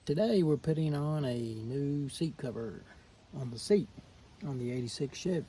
Today we're putting on a new seat cover on the seat on the 86 Chevy.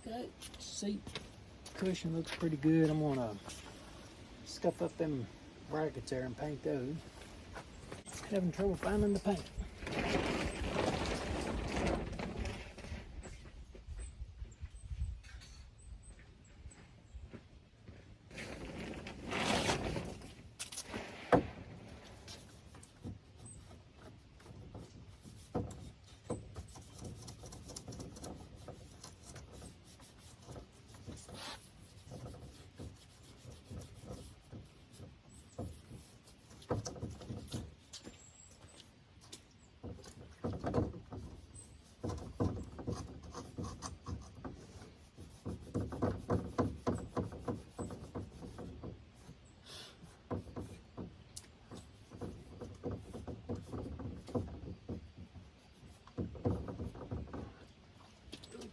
Okay, seat cushion looks pretty good. I'm gonna scuff up them brackets there and paint those. Having trouble finding the paint.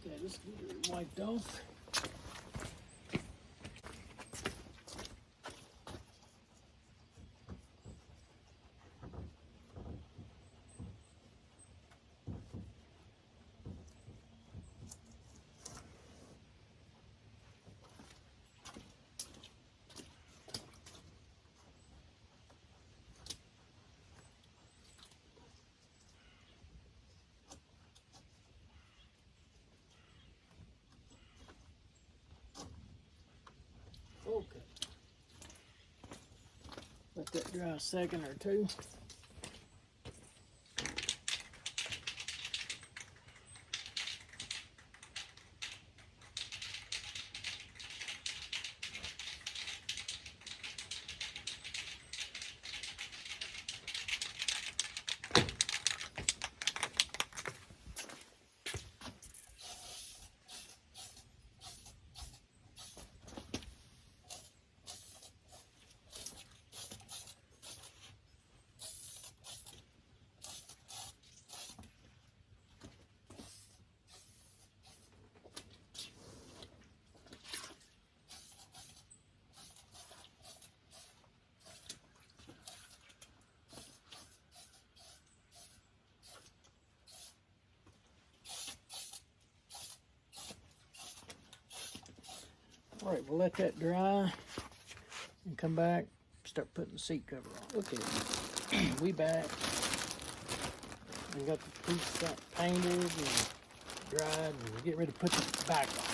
Okay, let's get it wiped off. Okay. Let that dry a second or two. All right, we'll let that dry and come back, start putting the seat cover on. Okay, we back. We got the piece painted and dried, and we're getting ready to put the back on.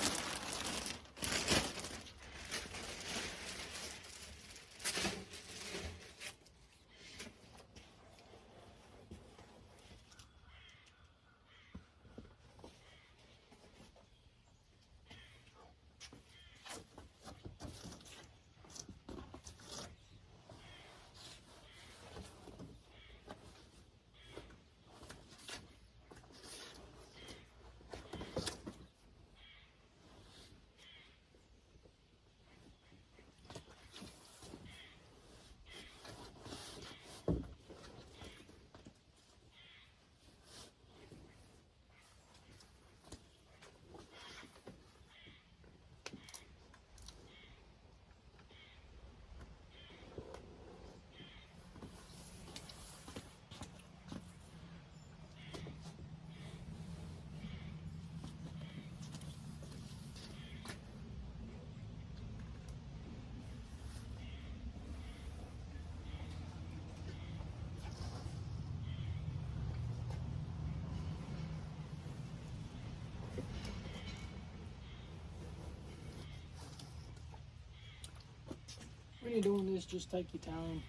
when you're doing this, just take your time.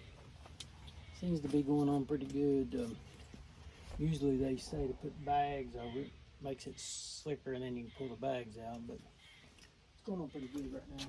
Seems to be going on pretty good. Usually they say to put bags over it, makes it slicker, and then you can pull the bags out, but it's going on pretty good right now.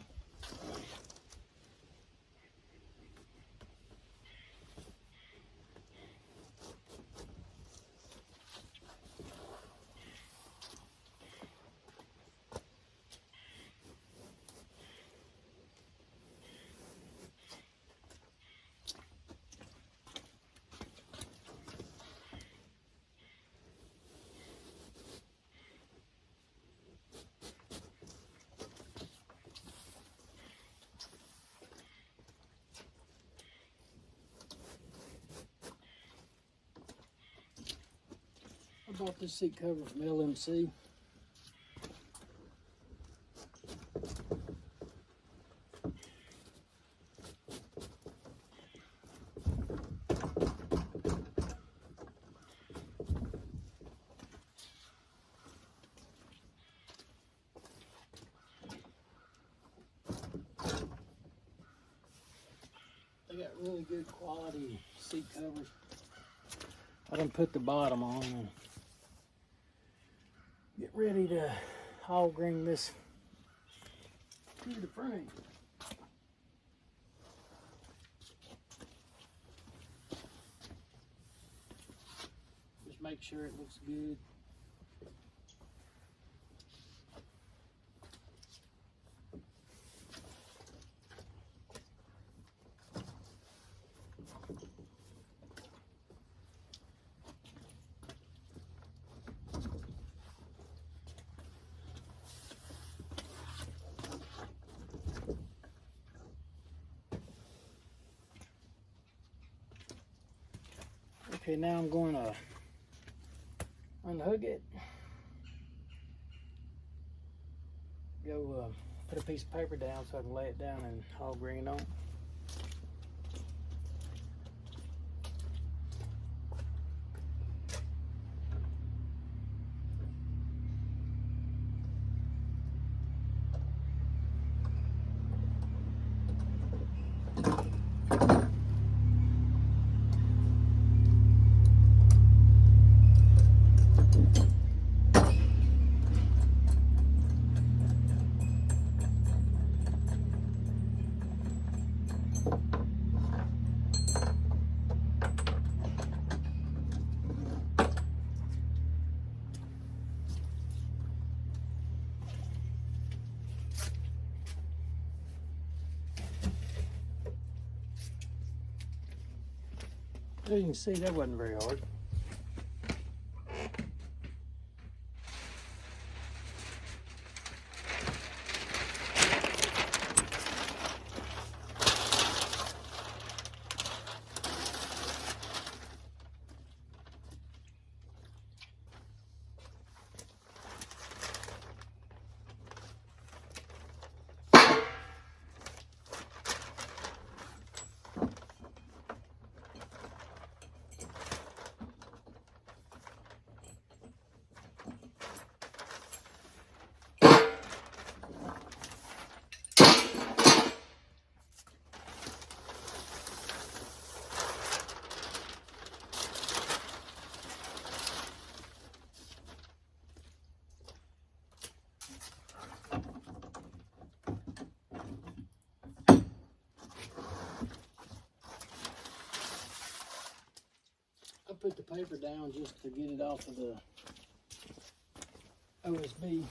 I bought this seat cover from LMC. They got really good quality seat covers. I done put the bottom on and get ready to hog ring this to the frame. Just make sure it looks good. Okay, now I'm going to unhook it. Go put a piece of paper down so I can lay it down and hog ring it on. As you can see, that wasn't very hard. I put the paper down just to get it off of the OSB.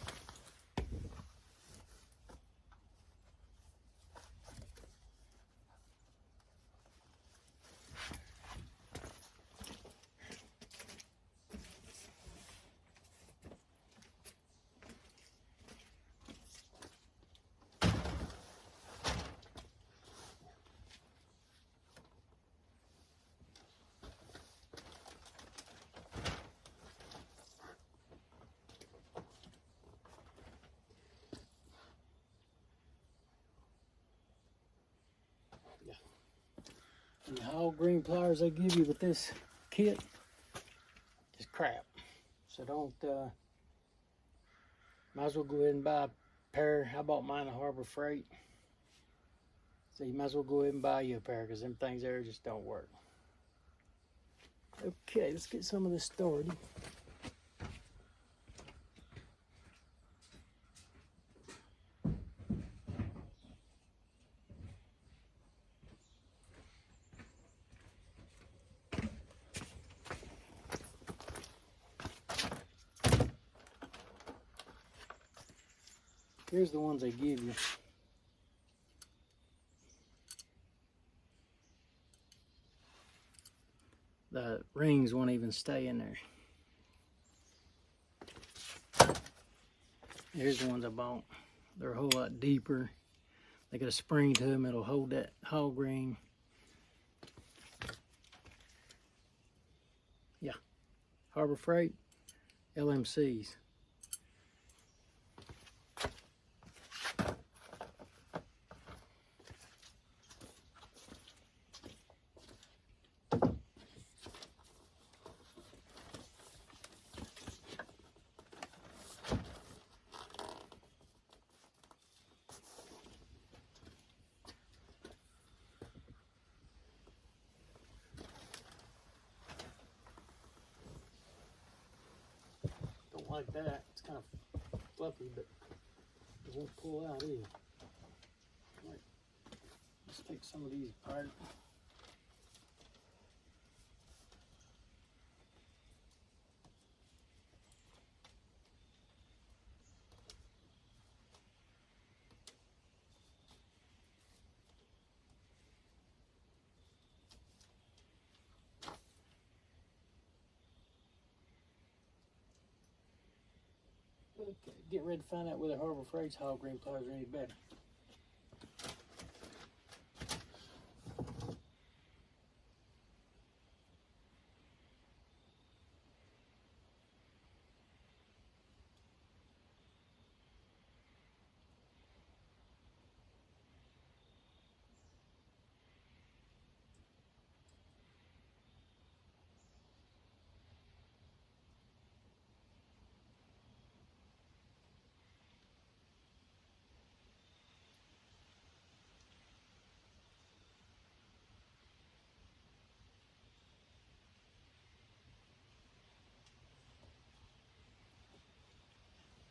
And the whole green pliers they give you with this kit is crap. So don't, might as well go ahead and buy a pair. I bought mine at Harbor Freight. So you might as well go ahead and buy you a pair because them things there just don't work. Okay, let's get some of this started. Here's the ones they give you. The rings won't even stay in there. Here's the ones I bought. They're a whole lot deeper. They got a spring to them. It'll hold that hog ring. Yeah. Harbor Freight, LMCs. Don't like that. It's kind of fluffy, but it won't pull out either. Right. Let's take some of these apart. Okay, get ready to find out whether Harbor Freight's hog ring pliers are any better.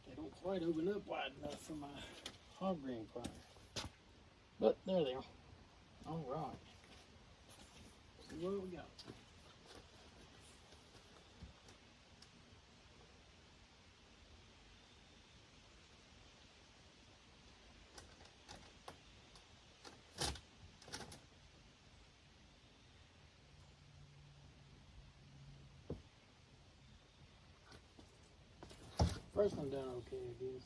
They don't quite open up wide enough for my hog ring pliers. But there they are. All right. See what we got. First one done okay, I guess.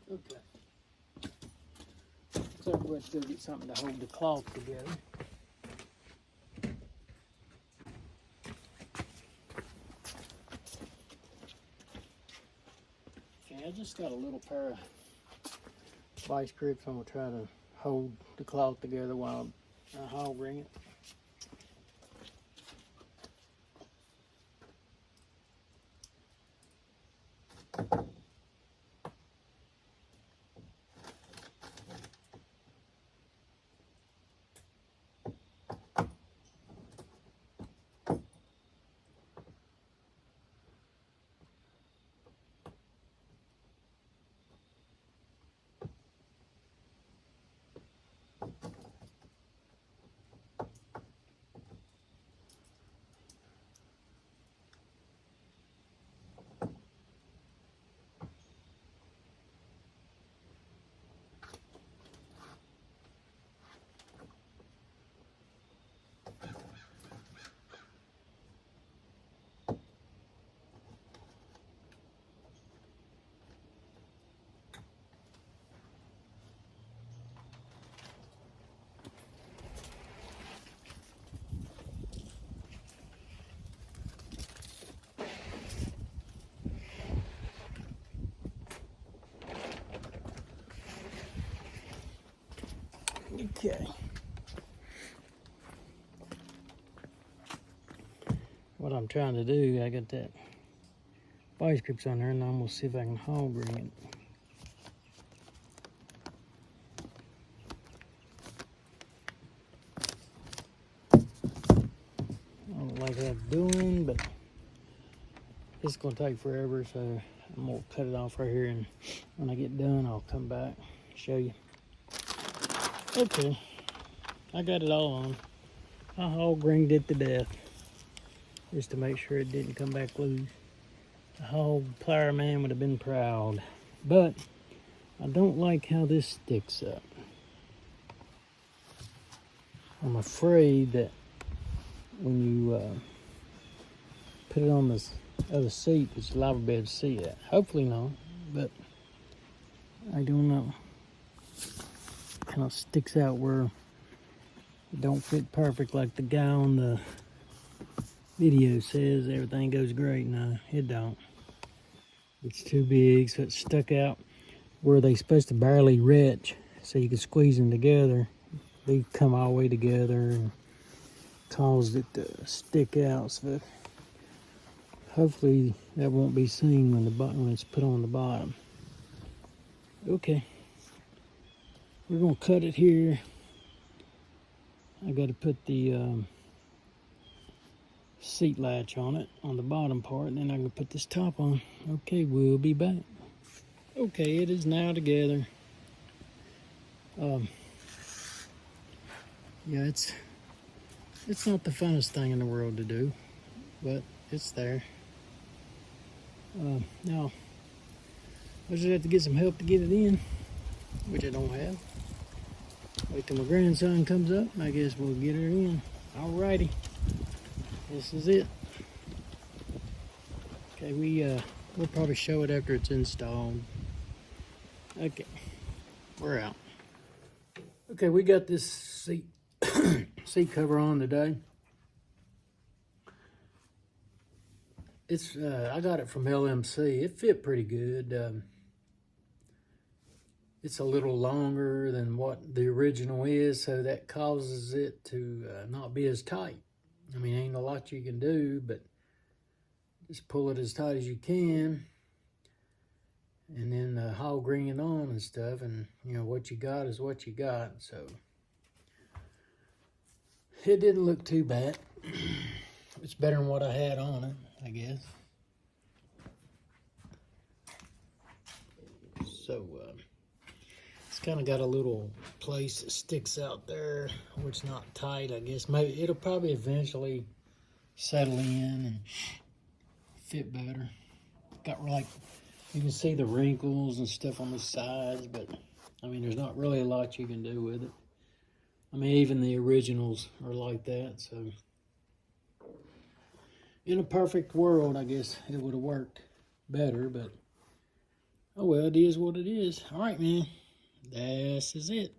Okay. Looks like we're going to still get something to hold the cloth together. Okay, I just got a little pair of vice grips. I'm going to try to hold the cloth together while I hog ring it. Okay. What I'm trying to do, I got that vice grips on there, and I'm gonna see if I can hog ring it. I don't like what I'm doing, but it's gonna take forever, so I'm gonna cut it off right here, and when I get done, I'll come back, show you. Okay, I got it all on. I hog ringed it to death, just to make sure it didn't come back loose. The hog plier man would have been proud, but I don't like how this sticks up. I'm afraid that when you put it on this other seat, that you'll never be able to see that. Hopefully not, but I don't know. Kind of sticks out where it don't fit perfect like the guy on the video says everything goes great. No, it don't. It's too big, so it's stuck out where they supposed to barely retch, so you can squeeze them together. They come all the way together and caused it to stick out. So hopefully that won't be seen when it's put on the bottom. Okay, we're gonna cut it here. I got to put the seat latch on it on the bottom part, and then I can put this top on. Okay, we'll be back. Okay, it is now together. Yeah, it's not the funnest thing in the world to do, but it's there. Now I just have to get some help to get it in, which I don't have. Wait till my grandson comes up, and I guess we'll get her in. Alrighty, this is it. Okay, we'll probably show it after it's installed. Okay, we're out. Okay, we got this seat cover on today. It's I got it from LMC. It fit pretty good. It's a little longer than what the original is, so that causes it to not be as tight. I mean, ain't a lot you can do, but just pull it as tight as you can, and then hog ring it on and stuff, and you know, what you got is what you got. So it didn't look too bad. It's better than what I had on it, I guess. So it's kind of got a little place that sticks out there, which is not tight, I guess. Maybe it'll probably eventually settle in and fit better. Got like, you can see the wrinkles and stuff on the sides, but I mean, there's not really a lot you can do with it. I mean, even the originals are like that, so in a perfect world, I guess it would have worked better, but oh well, it is what it is. All right, man, this is it.